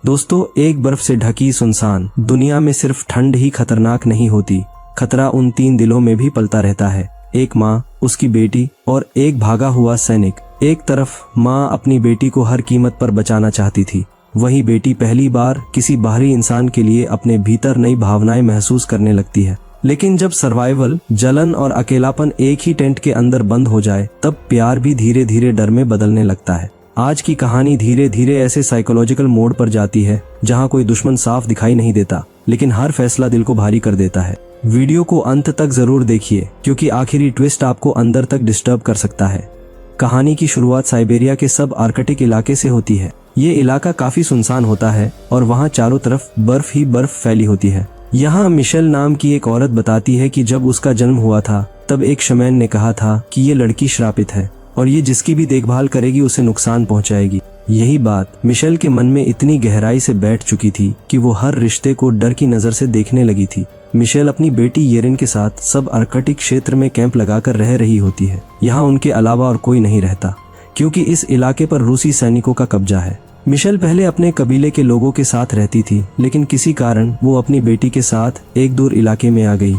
दोस्तों, एक बर्फ से ढकी सुनसान दुनिया में सिर्फ ठंड ही खतरनाक नहीं होती, खतरा उन 3 दिलों में भी पलता रहता है। एक माँ, उसकी बेटी और एक भागा हुआ सैनिक। एक तरफ माँ अपनी बेटी को हर कीमत पर बचाना चाहती थी, वहीं बेटी पहली बार किसी बाहरी इंसान के लिए अपने भीतर नई भावनाएं महसूस करने लगती है। लेकिन जब सर्वाइवल, जलन और अकेलापन एक ही टेंट के अंदर बंद हो जाए, तब प्यार भी धीरे धीरे डर में बदलने लगता है। आज की कहानी धीरे धीरे ऐसे साइकोलॉजिकल मोड पर जाती है जहां कोई दुश्मन साफ दिखाई नहीं देता, लेकिन हर फैसला दिल को भारी कर देता है। वीडियो को अंत तक जरूर देखिए, क्योंकि आखिरी ट्विस्ट आपको अंदर तक डिस्टर्ब कर सकता है। कहानी की शुरुआत साइबेरिया के सब आर्कटिक इलाके से होती है। ये इलाका काफी सुनसान होता है और वहाँ चारों तरफ बर्फ ही बर्फ फैली होती है। यहाँ मिशेल नाम की एक औरत बताती है कि जब उसका जन्म हुआ था तब एक शमैन ने कहा था कि ये लड़की श्रापित है और ये जिसकी भी देखभाल करेगी उसे नुकसान पहुंचाएगी। यही बात मिशेल के मन में इतनी गहराई से बैठ चुकी थी कि वो हर रिश्ते को डर की नजर से देखने लगी थी। मिशेल अपनी बेटी येरिन के साथ सब आर्कटिक क्षेत्र में कैंप लगाकर रह रही होती है। यहाँ उनके अलावा और कोई नहीं रहता, क्योंकि इस इलाके पर रूसी सैनिकों का कब्जा है। मिशेल पहले अपने कबीले के लोगों के साथ रहती थी, लेकिन किसी कारण वो अपनी बेटी के साथ एक दूर इलाके में आ गई।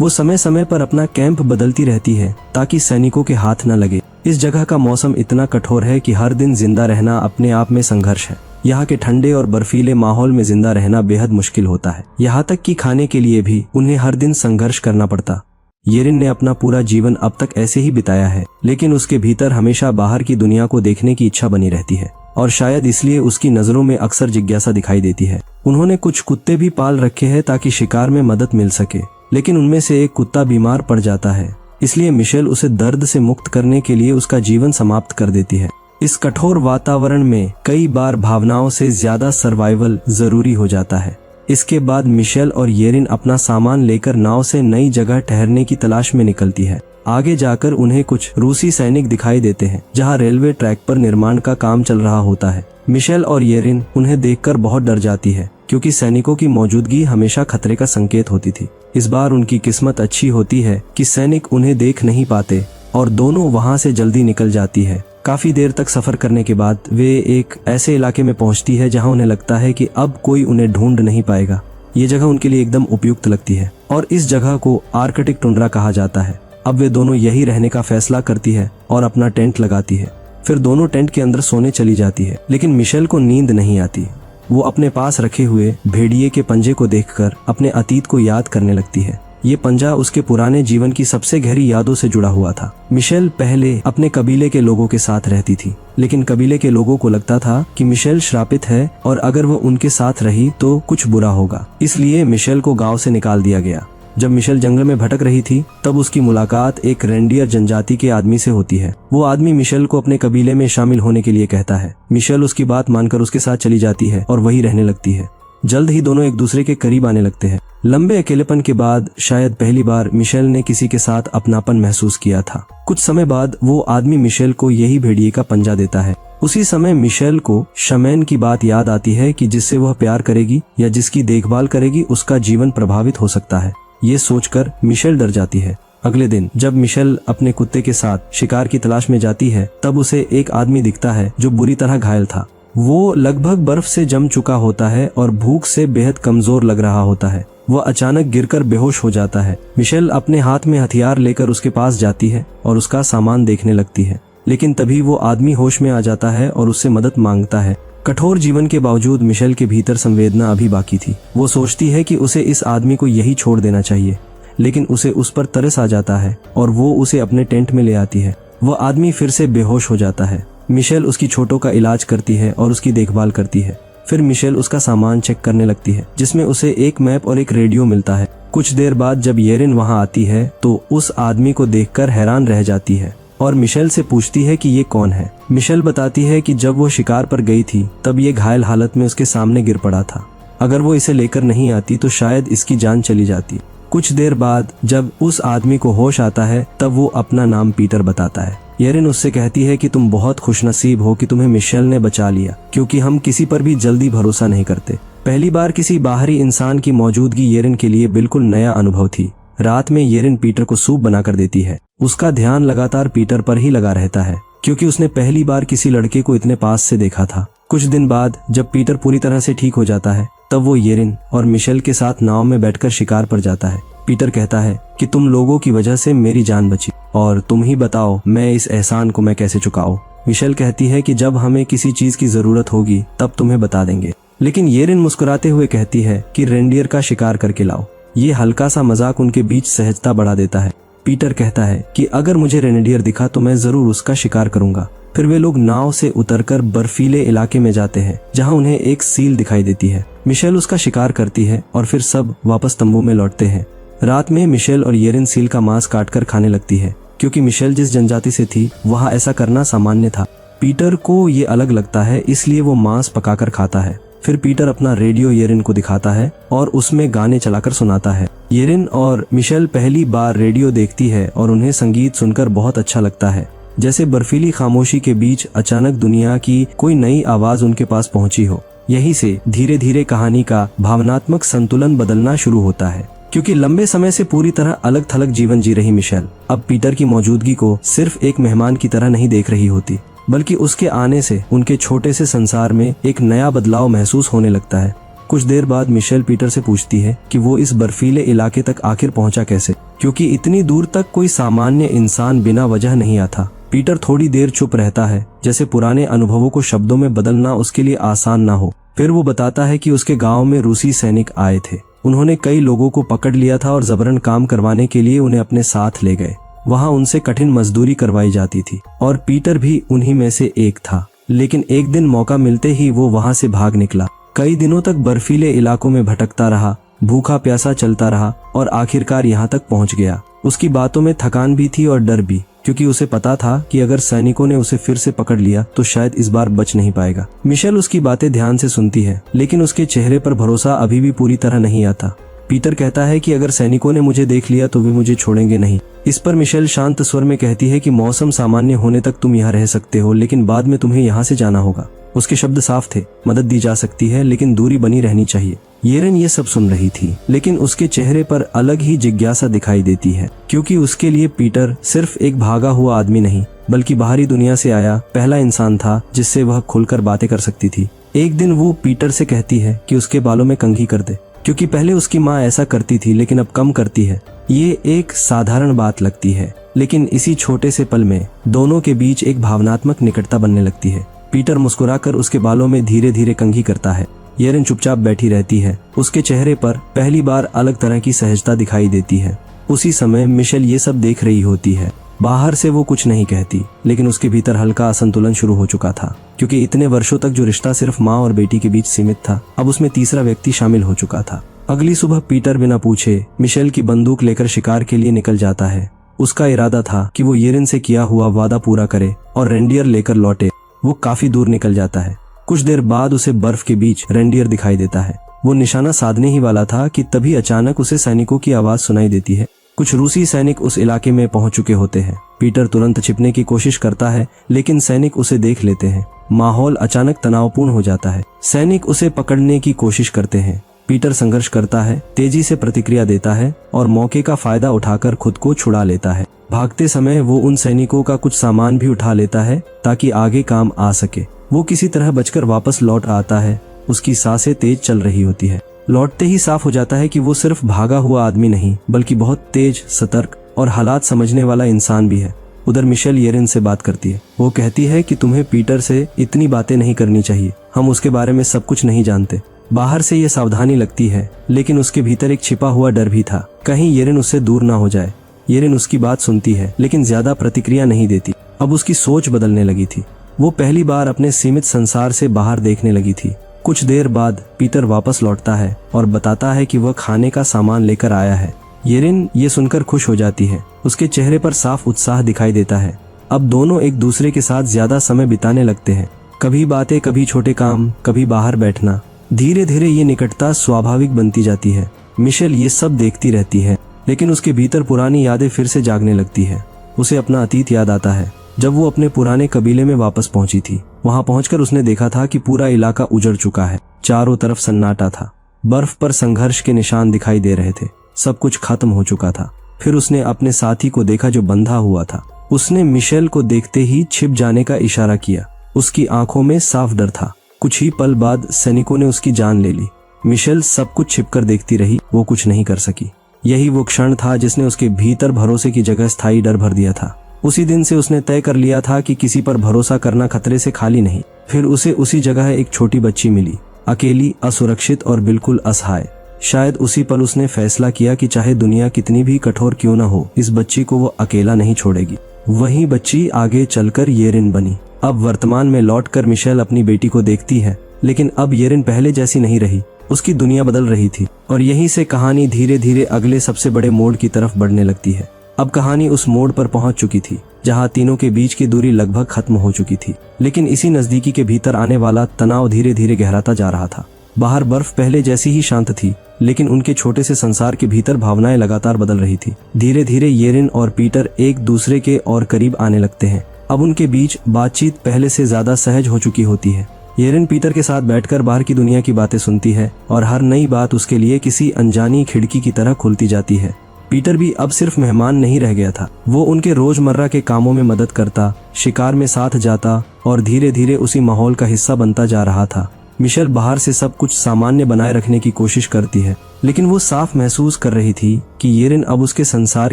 वो समय समय पर अपना कैंप बदलती रहती है ताकि सैनिकों के हाथ न लगे। इस जगह का मौसम इतना कठोर है कि हर दिन जिंदा रहना अपने आप में संघर्ष है। यहाँ के ठंडे और बर्फीले माहौल में जिंदा रहना बेहद मुश्किल होता है। यहाँ तक कि खाने के लिए भी उन्हें हर दिन संघर्ष करना पड़ता। येरिन ने अपना पूरा जीवन अब तक ऐसे ही बिताया है, लेकिन उसके भीतर हमेशा बाहर की दुनिया को देखने की इच्छा बनी रहती है, और शायद इसलिए उसकी नजरों में अक्सर जिज्ञासा दिखाई देती है। उन्होंने कुछ कुत्ते भी पाल रखे हैं ताकि शिकार में मदद मिल सके, लेकिन उनमें से एक कुत्ता बीमार पड़ जाता है, इसलिए मिशेल उसे दर्द से मुक्त करने के लिए उसका जीवन समाप्त कर देती है। इस कठोर वातावरण में कई बार भावनाओं से ज्यादा सर्वाइवल जरूरी हो जाता है। इसके बाद मिशेल और येरिन अपना सामान लेकर नाव से नई जगह ठहरने की तलाश में निकलती है। आगे जाकर उन्हें कुछ रूसी सैनिक दिखाई देते हैं, जहां रेलवे ट्रैक पर निर्माण का काम चल रहा होता है। मिशेल और येरिन उन्हें देखकर बहुत डर जाती है, क्योंकि सैनिकों की मौजूदगी हमेशा खतरे का संकेत होती थी। इस बार उनकी किस्मत अच्छी होती है कि सैनिक उन्हें देख नहीं पाते और दोनों वहां से जल्दी निकल जाती है। काफी देर तक सफर करने के बाद वे एक ऐसे इलाके में पहुंचती है जहां उन्हें लगता है कि अब कोई उन्हें ढूंढ नहीं पाएगा। ये जगह उनके लिए एकदम उपयुक्त लगती है और इस जगह को आर्कटिक टुंड्रा कहा जाता है। अब वे दोनों यही रहने का फैसला करती है और अपना टेंट लगाती है। फिर दोनों टेंट के अंदर सोने चली जाती है, लेकिन मिशेल को नींद नहीं आती। वो अपने पास रखे हुए भेड़िए के पंजे को देखकर अपने अतीत को याद करने लगती है। ये पंजा उसके पुराने जीवन की सबसे गहरी यादों से जुड़ा हुआ था। मिशेल पहले अपने कबीले के लोगों के साथ रहती थी, लेकिन कबीले के लोगों को लगता था कि मिशेल श्रापित है और अगर वो उनके साथ रही तो कुछ बुरा होगा, इसलिए मिशेल को गांव से निकाल दिया गया। जब मिशेल जंगल में भटक रही थी, तब उसकी मुलाकात एक रेंडियर जनजाति के आदमी से होती है। वो आदमी मिशेल को अपने कबीले में शामिल होने के लिए कहता है। मिशेल उसकी बात मानकर उसके साथ चली जाती है और वहीं रहने लगती है। जल्द ही दोनों एक दूसरे के करीब आने लगते हैं। लंबे अकेलेपन के बाद शायद पहली बार मिशेल ने किसी के साथ अपनापन महसूस किया था। कुछ समय बाद वो आदमी मिशेल को यही भेड़िए का पंजा देता है। उसी समय मिशेल को शमैन की बात याद आती है कि जिससे वह प्यार करेगी या जिसकी देखभाल करेगी उसका जीवन प्रभावित हो सकता है। ये सोचकर मिशेल डर जाती है। अगले दिन जब मिशेल अपने कुत्ते के साथ शिकार की तलाश में जाती है, तब उसे एक आदमी दिखता है जो बुरी तरह घायल था। वो लगभग बर्फ से जम चुका होता है और भूख से बेहद कमजोर लग रहा होता है। वह अचानक गिरकर बेहोश हो जाता है। मिशेल अपने हाथ में हथियार लेकर उसके पास जाती है और उसका सामान देखने लगती है, लेकिन तभी वो आदमी होश में आ जाता है और उससे मदद मांगता है। कठोर जीवन के बावजूद मिशेल के भीतर संवेदना अभी बाकी थी। वो सोचती है कि उसे इस आदमी को यही छोड़ देना चाहिए, लेकिन उसे उस पर तरस आ जाता है और वो उसे अपने टेंट में ले आती है। वह आदमी फिर से बेहोश हो जाता है। मिशेल उसकी चोटों का इलाज करती है और उसकी देखभाल करती है। फिर मिशेल उसका सामान चेक करने लगती है, जिसमें उसे एक मैप और एक रेडियो मिलता है। कुछ देर बाद जब येरिन वहां आती है तो उस आदमी को देखकर हैरान रह जाती है और मिशेल से पूछती है कि ये कौन है। मिशेल बताती है कि जब वो शिकार पर गई थी तब ये घायल हालत में उसके सामने गिर पड़ा था। अगर वो इसे लेकर नहीं आती तो शायद इसकी जान चली जाती। कुछ देर बाद जब उस आदमी को होश आता है तब वो अपना नाम पीटर बताता है। येरिन उससे कहती है कि तुम बहुत खुशनसीब हो कि तुम्हें मिशेल ने बचा लिया, क्योंकि हम किसी पर भी जल्दी भरोसा नहीं करते। पहली बार किसी बाहरी इंसान की मौजूदगी येरिन के लिए बिल्कुल नया अनुभव थी। रात में येरिन पीटर को सूप बनाकर देती है। उसका ध्यान लगातार पीटर पर ही लगा रहता है, क्योंकि उसने पहली बार किसी लड़के को इतने पास से देखा था। कुछ दिन बाद जब पीटर पूरी तरह से ठीक हो जाता है तब वो येरिन और मिशेल के साथ नाव में बैठकर शिकार पर जाता है। पीटर कहता है कि तुम लोगों की वजह से मेरी जान बची और तुम ही बताओ मैं इस एहसान को मैं कैसे चुकाऊं। मिशेल कहती है कि जब हमें किसी चीज की जरूरत होगी तब तुम्हें बता देंगे, लेकिन येरिन मुस्कुराते हुए कहती है कि रेंडियर का शिकार करके लाओ। ये हल्का सा मजाक उनके बीच सहजता बढ़ा देता है। पीटर कहता है कि अगर मुझे रेंडियर दिखा तो मैं जरूर उसका शिकार करूंगा। फिर वे लोग नाव से उतरकर बर्फीले इलाके में जाते हैं जहां उन्हें एक सील दिखाई देती है। मिशेल उसका शिकार करती है और फिर सब वापस तंबू में लौटते हैं। रात में मिशेल और येरिन सील का मांस काटकर खाने लगती है। क्योंकि मिशेल जिस जनजाति से थी वहां ऐसा करना सामान्य था। पीटर को ये अलग लगता है, इसलिए वो मांस पकाकर खाता है। फिर पीटर अपना रेडियो येरिन को दिखाता है और उसमें गाने चलाकर सुनाता है। येरिन और मिशेल पहली बार रेडियो देखती है और उन्हें संगीत सुनकर बहुत अच्छा लगता है, जैसे बर्फीली खामोशी के बीच अचानक दुनिया की कोई नई आवाज उनके पास पहुंची हो। यहीं से धीरे धीरे कहानी का भावनात्मक संतुलन बदलना शुरू होता है। क्योंकि लंबे समय से पूरी तरह अलग थलग जीवन जी रही मिशेल अब पीटर की मौजूदगी को सिर्फ एक मेहमान की तरह नहीं देख रही होती, बल्कि उसके आने से उनके छोटे से संसार में एक नया बदलाव महसूस होने लगता है। कुछ देर बाद मिशेल पीटर से पूछती है कि वो इस बर्फीले इलाके तक आखिर पहुंचा कैसे, क्योंकि इतनी दूर तक कोई सामान्य इंसान बिना वजह नहीं आता। पीटर थोड़ी देर चुप रहता है, जैसे पुराने अनुभवों को शब्दों में बदलना उसके लिए आसान ना हो। फिर वो बताता है कि उसके गांव में रूसी सैनिक आए थे। उन्होंने कई लोगों को पकड़ लिया था और जबरन काम करवाने के लिए उन्हें अपने साथ ले गए। वहां उनसे कठिन मजदूरी करवाई जाती थी और पीटर भी उन्हीं में से एक था। लेकिन एक दिन मौका मिलते ही वो वहां से भाग निकला। कई दिनों तक बर्फीले इलाकों में भटकता रहा, भूखा प्यासा चलता रहा और आखिरकार यहाँ तक पहुँच गया। उसकी बातों में थकान भी थी और डर भी, क्योंकि उसे पता था कि अगर सैनिकों ने उसे फिर से पकड़ लिया तो शायद इस बार बच नहीं पाएगा। मिशेल उसकी बातें ध्यान से सुनती है, लेकिन उसके चेहरे पर भरोसा अभी भी पूरी तरह नहीं आता। पीटर कहता है कि अगर सैनिकों ने मुझे देख लिया तो वे मुझे छोड़ेंगे नहीं। इस पर मिशेल शांत स्वर में कहती है कि मौसम सामान्य होने तक तुम यहाँ रह सकते हो, लेकिन बाद में तुम्हें यहाँ से जाना होगा। उसके शब्द साफ थे, मदद दी जा सकती है लेकिन दूरी बनी रहनी चाहिए। येरिन ये सब सुन रही थी, लेकिन उसके चेहरे पर अलग ही जिज्ञासा दिखाई देती है, क्योंकि उसके लिए पीटर सिर्फ एक भागा हुआ आदमी नहीं, बल्कि बाहरी दुनिया से आया पहला इंसान था जिससे वह खुलकर बातें कर सकती थी। एक दिन वो पीटर से कहती है कि उसके बालों में कंघी कर दे, क्योंकि पहले उसकी माँ ऐसा करती थी लेकिन अब कम करती है। ये एक साधारण बात लगती है, लेकिन इसी छोटे से पल में दोनों के बीच एक भावनात्मक निकटता बनने लगती है। पीटर मुस्कुराकर उसके बालों में धीरे धीरे कंघी करता है। येरिन चुपचाप बैठी रहती है। उसके चेहरे पर पहली बार अलग तरह की सहजता दिखाई देती है। उसी समय मिशेल ये सब देख रही होती है। बाहर से वो कुछ नहीं कहती, लेकिन उसके भीतर हल्का असंतुलन शुरू हो चुका था, क्योंकि इतने वर्षों तक जो रिश्ता सिर्फ माँ और बेटी के बीच सीमित था, अब उसमें तीसरा व्यक्ति शामिल हो चुका था। अगली सुबह पीटर बिना पूछे मिशेल की बंदूक लेकर शिकार के लिए निकल जाता है। उसका इरादा था कि वो येरिन से किया हुआ वादा पूरा करे और रेंडियर लेकर लौटे। वो काफी दूर निकल जाता है। कुछ देर बाद उसे बर्फ के बीच रेंडियर दिखाई देता है। वो निशाना साधने ही वाला था कि तभी अचानक उसे सैनिकों की आवाज सुनाई देती है। कुछ रूसी सैनिक उस इलाके में पहुंच चुके होते हैं। पीटर तुरंत छिपने की कोशिश करता है, लेकिन सैनिक उसे देख लेते हैं। माहौल अचानक तनावपूर्ण हो जाता है। सैनिक उसे पकड़ने की कोशिश करते हैं। पीटर संघर्ष करता है, तेजी से प्रतिक्रिया देता है और मौके का फायदा उठाकर खुद को छुड़ा लेता है। भागते समय वो उन सैनिकों का कुछ सामान भी उठा लेता है ताकि आगे काम आ सके। वो किसी तरह बचकर वापस लौट आता है। उसकी सांसें तेज चल रही होती है। लौटते ही साफ हो जाता है कि वो सिर्फ भागा हुआ आदमी नहीं, बल्कि बहुत तेज, सतर्क और हालात समझने वाला इंसान भी है। उधर मिशेल येरिन से बात करती है। वो कहती है कि तुम्हें पीटर से इतनी बातें नहीं करनी चाहिए, हम उसके बारे में सब कुछ नहीं जानते। बाहर से ये सावधानी लगती है, लेकिन उसके भीतर एक छिपा हुआ डर भी था, कहीं येरिन उससे दूर ना हो जाए। येरिन उसकी बात सुनती है, लेकिन ज्यादा प्रतिक्रिया नहीं देती। अब उसकी सोच बदलने लगी थी। वो पहली बार अपने सीमित संसार से बाहर देखने लगी थी। कुछ देर बाद पीटर वापस लौटता है और बताता है कि वह खाने का सामान लेकर आया है। येरिन ये सुनकर खुश हो जाती है। उसके चेहरे पर साफ उत्साह दिखाई देता है। अब दोनों एक दूसरे के साथ ज्यादा समय बिताने लगते हैं। कभी बातें, कभी छोटे काम, कभी बाहर बैठना। धीरे धीरे ये निकटता स्वाभाविक बनती जाती है। मिशेल ये सब देखती रहती है, लेकिन उसके भीतर पुरानी यादें फिर से जागने लगती है। उसे अपना अतीत याद आता है, जब वो अपने पुराने कबीले में वापस पहुंची थी। वहां पहुंचकर उसने देखा था कि पूरा इलाका उजड़ चुका है। चारों तरफ सन्नाटा था। बर्फ पर संघर्ष के निशान दिखाई दे रहे थे। सब कुछ खत्म हो चुका था। फिर उसने अपने साथी को देखा जो बंधा हुआ था। उसने मिशेल को देखते ही छिप जाने का इशारा किया। उसकी आंखों में साफ डर था। कुछ ही पल बाद सैनिकों ने उसकी जान ले ली। मिशेल सब कुछ छिपकर देखती रही, वो कुछ नहीं कर सकी। यही वो क्षण था जिसने उसके भीतर भरोसे की जगह स्थायी डर भर दिया था। उसी दिन से उसने तय कर लिया था कि किसी पर भरोसा करना खतरे से खाली नहीं। फिर उसे उसी जगह एक छोटी बच्ची मिली, अकेली, असुरक्षित और बिल्कुल असहाय। शायद उसी पल उसने फैसला किया कि चाहे दुनिया कितनी भी कठोर क्यों न हो, इस बच्ची को वो अकेला नहीं छोड़ेगी। वही बच्ची आगे चलकर येरिन बनी। अब वर्तमान में लौटकर मिशेल अपनी बेटी को देखती है, लेकिन अब येरिन पहले जैसी नहीं रही। उसकी दुनिया बदल रही थी और यहीं से कहानी धीरे धीरे अगले सबसे बड़े मोड़ की तरफ बढ़ने लगती है। अब कहानी उस मोड़ पर पहुंच चुकी थी जहां तीनों के बीच की दूरी लगभग खत्म हो चुकी थी, लेकिन इसी नजदीकी के भीतर आने वाला तनाव धीरे धीरे गहराता जा रहा था। बाहर बर्फ पहले जैसी ही शांत थी, लेकिन उनके छोटे से संसार के भीतर भावनाएं लगातार बदल रही थी। धीरे धीरे येरिन और पीटर एक दूसरे के और करीब आने लगते हैं। अब उनके बीच बातचीत पहले से ज्यादा सहज हो चुकी होती है। येरिन पीटर के साथ बैठकर बाहर की दुनिया की बातें सुनती है और हर नई बात उसके लिए किसी अनजानी खिड़की की तरह खुलती जाती है। पीटर भी अब सिर्फ मेहमान नहीं रह गया था, वो उनके रोजमर्रा के कामों में मदद करता, शिकार में साथ जाता और धीरे धीरे उसी माहौल का हिस्सा बनता जा रहा था। मिशेल बाहर से सब कुछ सामान्य बनाए रखने की कोशिश करती है, लेकिन वो साफ महसूस कर रही थी कि येरिन अब उसके संसार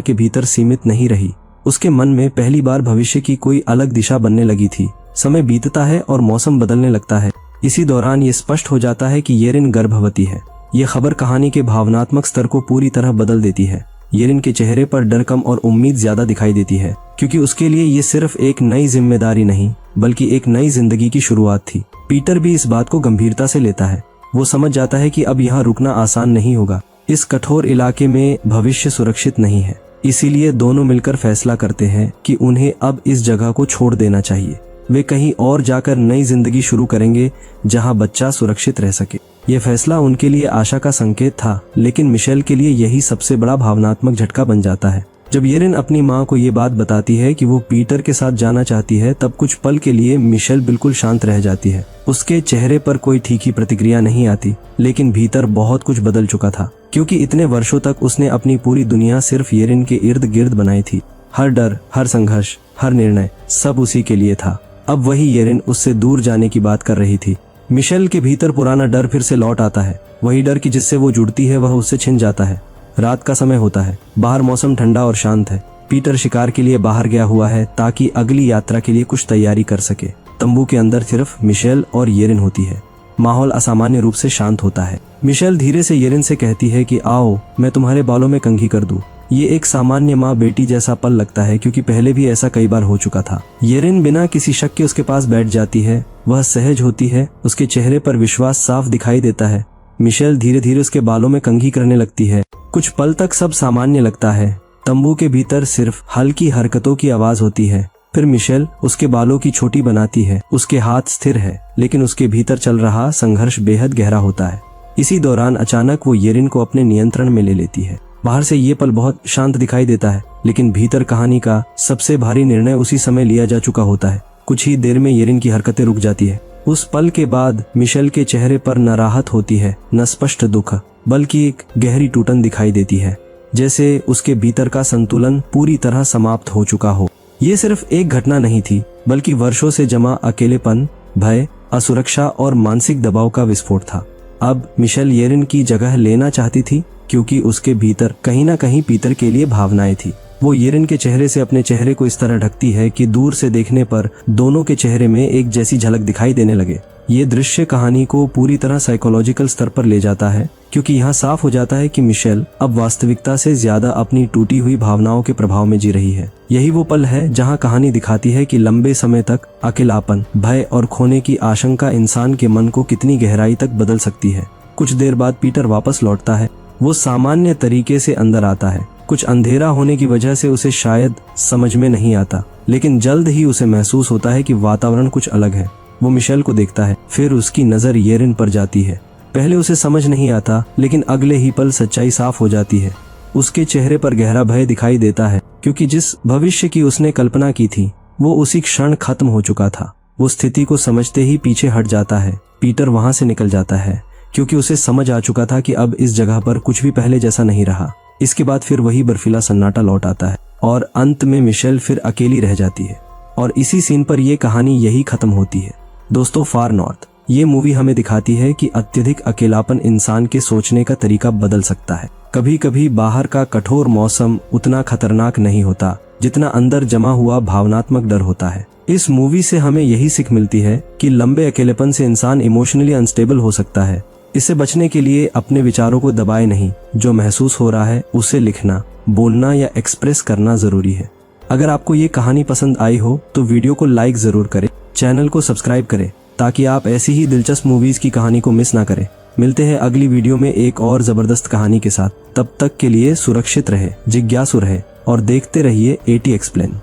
के भीतर सीमित नहीं रही। उसके मन में पहली बार भविष्य की कोई अलग दिशा बनने लगी थी। समय बीतता है और मौसम बदलने लगता है। इसी दौरान ये स्पष्ट हो जाता है कि येरिन गर्भवती है। ये खबर कहानी के भावनात्मक स्तर को पूरी तरह बदल देती है। येरिन के चेहरे पर डर कम और उम्मीद ज्यादा दिखाई देती है, क्योंकि उसके लिए ये सिर्फ एक नई जिम्मेदारी नहीं बल्कि एक नई जिंदगी की शुरुआत थी। पीटर भी इस बात को गंभीरता से लेता है। वो समझ जाता है कि अब यहाँ रुकना आसान नहीं होगा। इस कठोर इलाके में भविष्य सुरक्षित नहीं है। इसीलिए दोनों मिलकर फैसला करते हैं कि उन्हें अब इस जगह को छोड़ देना चाहिए। वे कहीं और जाकर नई जिंदगी शुरू करेंगे जहां बच्चा सुरक्षित रह सके। यह फैसला उनके लिए आशा का संकेत था, लेकिन मिशेल के लिए यही सबसे बड़ा भावनात्मक झटका बन जाता है। जब येरिन अपनी माँ को ये बात बताती है कि वो पीटर के साथ जाना चाहती है, तब कुछ पल के लिए मिशेल बिल्कुल शांत रह जाती है। उसके चेहरे पर कोई तीखी प्रतिक्रिया नहीं आती, लेकिन भीतर बहुत कुछ बदल चुका था, क्योंकि इतने वर्षों तक उसने अपनी पूरी दुनिया सिर्फ येरिन के इर्द गिर्द बनाई थी। हर डर, हर संघर्ष, हर निर्णय, सब उसी के लिए था। अब वही येरिन उससे दूर जाने की बात कर रही थी। मिशेल के भीतर पुराना डर फिर से लौट आता है। वही डर कि जिससे वो जुड़ती है वह उससे छिन जाता है। रात का समय होता है, बाहर मौसम ठंडा और शांत है। पीटर शिकार के लिए बाहर गया हुआ है ताकि अगली यात्रा के लिए कुछ तैयारी कर सके। तंबू के अंदर सिर्फ मिशेल और येरिन होती है। माहौल असामान्य रूप से शांत होता है। मिशेल धीरे से येरिन से कहती है कि आओ, मैं तुम्हारे बालों में कंघी कर दूं। ये एक सामान्य माँ बेटी जैसा पल लगता है, क्योंकि पहले भी ऐसा कई बार हो चुका था। येरिन बिना किसी शक के उसके पास बैठ जाती है। वह सहज होती है, उसके चेहरे पर विश्वास साफ दिखाई देता है। मिशेल धीरे धीरे उसके बालों में कंघी करने लगती है। कुछ पल तक सब सामान्य लगता है। तंबू के भीतर सिर्फ हल्की हरकतों की आवाज होती है। फिर मिशेल उसके बालों की छोटी बनाती है। उसके हाथ स्थिर है, लेकिन उसके भीतर चल रहा संघर्ष बेहद गहरा होता है। इसी दौरान अचानक वो येरिन को अपने नियंत्रण में ले लेती है। बाहर से ये पल बहुत शांत दिखाई देता है, लेकिन भीतर कहानी का सबसे भारी निर्णय उसी समय लिया जा चुका होता है। कुछ ही देर में येरिन की हरकतें रुक जाती है। उस पल के बाद मिशेल के चेहरे पर न राहत होती है, न स्पष्ट दुख, बल्कि एक गहरी टूटन दिखाई देती है, जैसे उसके भीतर का संतुलन पूरी तरह समाप्त हो चुका हो। ये सिर्फ एक घटना नहीं थी, बल्कि वर्षों से जमा अकेलेपन, भय, असुरक्षा और मानसिक दबाव का विस्फोट था। अब मिशेल येरिन की जगह लेना चाहती थी, क्योंकि उसके भीतर कहीं ना कहीं पीटर के लिए भावनाएं थी। वो येरिन के चेहरे से अपने चेहरे को इस तरह ढकती है कि दूर से देखने पर दोनों के चेहरे में एक जैसी झलक दिखाई देने लगे। ये दृश्य कहानी को पूरी तरह साइकोलॉजिकल स्तर पर ले जाता है, क्योंकि यहाँ साफ हो जाता है कि मिशेल अब वास्तविकता से ज्यादा अपनी टूटी हुई भावनाओं के प्रभाव में जी रही है। यही वो पल है जहाँ कहानी दिखाती है कि लंबे समय तक अकेलापन, भय और खोने की आशंका इंसान के मन को कितनी गहराई तक बदल सकती है। कुछ देर बाद पीटर वापस लौटता है। वो सामान्य तरीके से अंदर आता है। कुछ अंधेरा होने की वजह से उसे शायद समझ में नहीं आता, लेकिन जल्द ही उसे महसूस होता है कि वातावरण कुछ अलग है। वो मिशेल को देखता है, फिर उसकी नजर येरिन पर जाती है। पहले उसे समझ नहीं आता, लेकिन अगले ही पल सच्चाई साफ हो जाती है। उसके चेहरे पर गहरा भय दिखाई देता है, क्योंकि जिस भविष्य की उसने कल्पना की थी वो उसी क्षण खत्म हो चुका था। वो स्थिति को समझते ही पीछे हट जाता है। पीटर वहां से निकल जाता है, क्योंकि उसे समझ आ चुका था कि अब इस जगह पर कुछ भी पहले जैसा नहीं रहा। इसके बाद फिर वही बर्फीला सन्नाटा लौट आता है और अंत में मिशेल फिर अकेली रह जाती है। और इसी सीन पर यह कहानी यही खत्म होती है। दोस्तों, फार नॉर्थ ये मूवी हमें दिखाती है कि अत्यधिक अकेलापन इंसान के सोचने का तरीका बदल सकता है। कभी कभी बाहर का कठोर मौसम उतना खतरनाक नहीं होता जितना अंदर जमा हुआ भावनात्मक डर होता है। इस मूवी से हमें यही सीख मिलती है कि लंबे अकेलेपन से इंसान इमोशनली अनस्टेबल हो सकता है। इससे बचने के लिए अपने विचारों को दबाए नहीं, जो महसूस हो रहा है उसे लिखना, बोलना या एक्सप्रेस करना जरूरी है। अगर आपको ये कहानी पसंद आई हो तो वीडियो को लाइक जरूर करें, चैनल को सब्सक्राइब करें ताकि आप ऐसी ही दिलचस्प मूवीज की कहानी को मिस ना करें। मिलते हैं अगली वीडियो में एक और जबरदस्त कहानी के साथ। तब तक के लिए सुरक्षित रहे, जिज्ञासु रहे और देखते रहिए AT एक्सप्लेन।